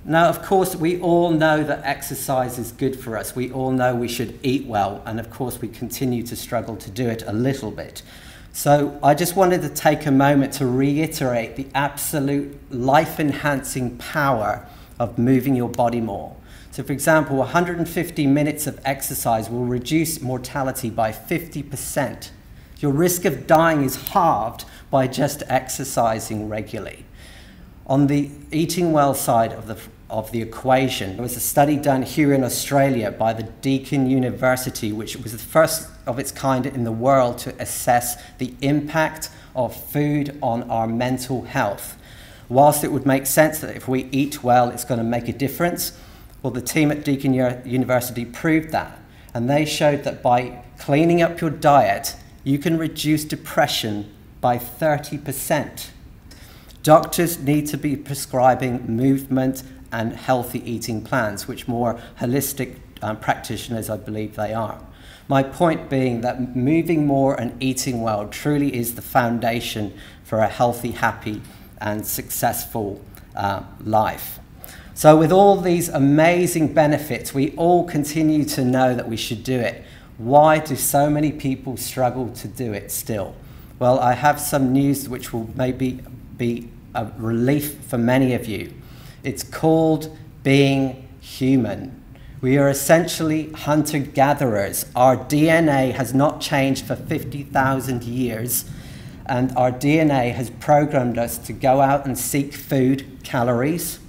Now, of course, we all know that exercise is good for us. We all know we should eat well, and of course, we continue to struggle to do it a little bit. So I just wanted to take a moment to reiterate the absolute life-enhancing power of moving your body more. So for example, 150 minutes of exercise will reduce mortality by 50%. Your risk of dying is halved by just exercising regularly. On the eating well side of the equation, there was a study done here in Australia by the Deakin University, which was the first of its kind in the world to assess the impact of food on our mental health. Whilst it would make sense that if we eat well, it's going to make a difference, well, the team at Deakin University proved that. And they showed that by cleaning up your diet, you can reduce depression by 30%. Doctors need to be prescribing movement and healthy eating plans, which more holistic practitioners, I believe they are. My point being that moving more and eating well truly is the foundation for a healthy, happy, and successful life. So with all these amazing benefits, we all continue to know that we should do it. Why do so many people struggle to do it still? Well, I have some news which will maybe be a relief for many of you. It's called being human. We are essentially hunter-gatherers. Our DNA has not changed for 50,000 years, and our DNA has programmed us to go out and seek food, calories,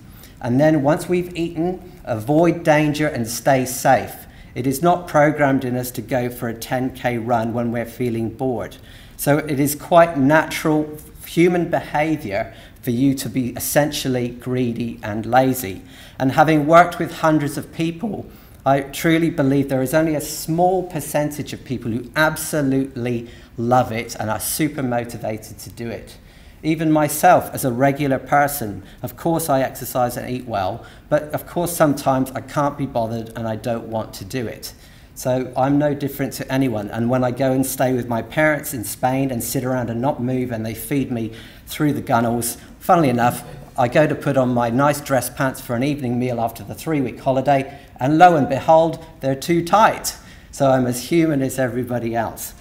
and then once we've eaten, avoid danger and stay safe. It is not programmed in us to go for a 10K run when we're feeling bored. So it is quite natural human behavior for you to be essentially greedy and lazy. And having worked with hundreds of people, I truly believe there is only a small percentage of people who absolutely love it and are super motivated to do it. Even myself, as a regular person, of course I exercise and eat well, but of course sometimes I can't be bothered and I don't want to do it. So I'm no different to anyone. And when I go and stay with my parents in Spain and sit around and not move and they feed me through the gunnels, funnily enough, I go to put on my nice dress pants for an evening meal after the 3-week holiday, and lo and behold, they're too tight. So I'm as human as everybody else.